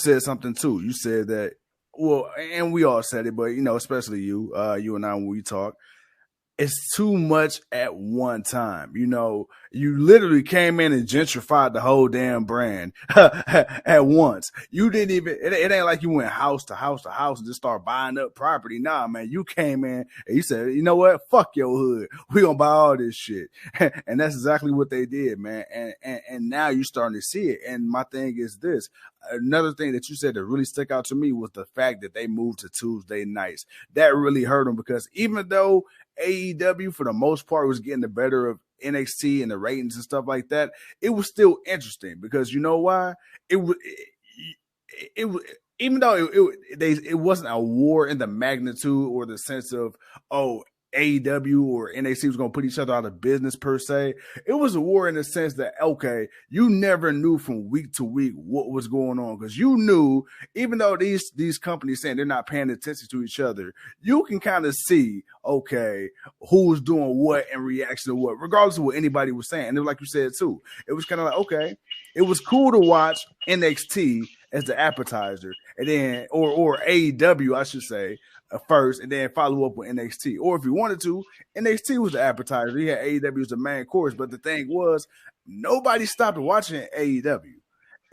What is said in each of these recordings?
said something too. You said that, well, and we all said it, but especially you and I when we talk. It's too much at one time. You literally came in and gentrified the whole damn brand at once. You didn't even, it ain't like you went house to house to house and just start buying up property. Nah, man, you came in and you said, you know what? Fuck your hood. We gonna buy all this shit. And that's exactly what they did, man. And now you're starting to see it. And my thing is this. Another thing that you said that really stuck out to me was the fact that they moved to Tuesday nights. That really hurt them because even though AEW for the most part was getting the better of NXT and the ratings and stuff like that, it was still interesting because you know why? It even though it wasn't a war in the magnitude or the sense of AEW or NXT was going to put each other out of business per se. It was a war in the sense that, okay, you never knew from week to week what was going on because you knew, even though these companies saying they're not paying attention to each other, you can kind of see, okay, who's doing what in reaction to what, regardless of what anybody was saying. And it was like you said too, it was kind of like, okay, it was cool to watch NXT as the appetizer and then, or AEW, I should say, first, and then follow up with NXT. Or if you wanted to, NXT was the appetizer. You had AEW as the main course. But the thing was, nobody stopped watching AEW.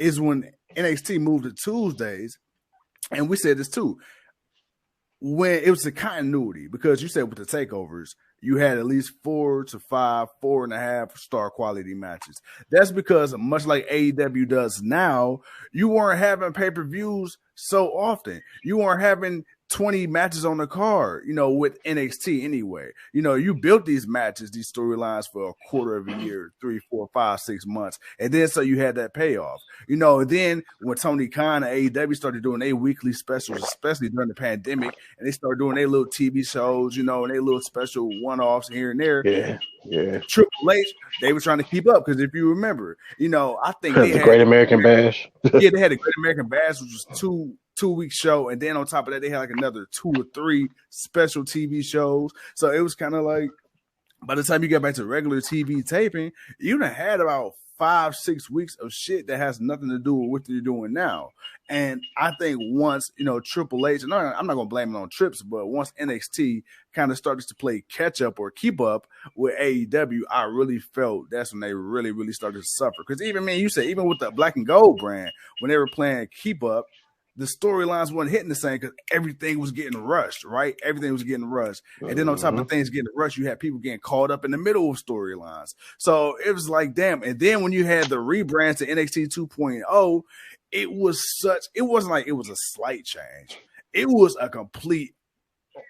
Is when NXT moved to Tuesdays, and we said this too, when it was the continuity, because you said with the takeovers, you had at least 4 to 5, 4.5 star quality matches. That's because much like AEW does now, you weren't having pay-per-views so often. You weren't having 20 matches on the card, with NXT anyway. You built these matches, these storylines for a quarter of a year, 3, 4, 5, 6 months. And then so you had that payoff. And then when Tony Khan and AEW started doing their weekly specials, especially during the pandemic, and they started doing their little TV shows, and their little special one-offs here and there. Yeah. Triple H, they were trying to keep up because if you remember, I think they had Great American Bash. Yeah, they had a Great American Bash, which was two-week show, and then on top of that, they had like another 2 or 3 special TV shows. So it was kind of like, by the time you get back to regular TV taping, you done had about 5-6 weeks of shit that has nothing to do with what you're doing now. And I think once, Triple H, and I'm not going to blame it on Trips, but once NXT kind of started to play catch up or keep up with AEW, I really felt that's when they really, really started to suffer. Because even with the Black and Gold brand, when they were playing keep up, the storylines weren't hitting the same because everything was getting rushed, right? Everything was getting rushed. And then on top of things getting rushed, you had people getting caught up in the middle of storylines. So it was like, damn. And then when you had the rebrand to NXT 2.0, it wasn't like it was a slight change. It was a complete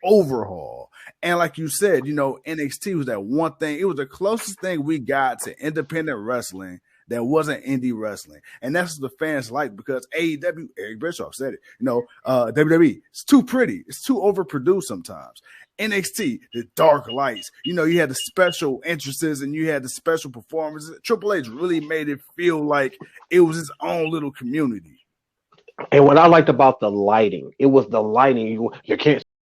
overhaul. And like you said, NXT was that one thing. It was the closest thing we got to independent wrestling that wasn't indie wrestling. And that's what the fans like because AEW, Eric Bischoff said it, WWE, it's too pretty. It's too overproduced sometimes. NXT, the dark lights, you had the special entrances and you had the special performances. Triple H really made it feel like it was his own little community. And what I liked about the lighting, it was the lighting. You can't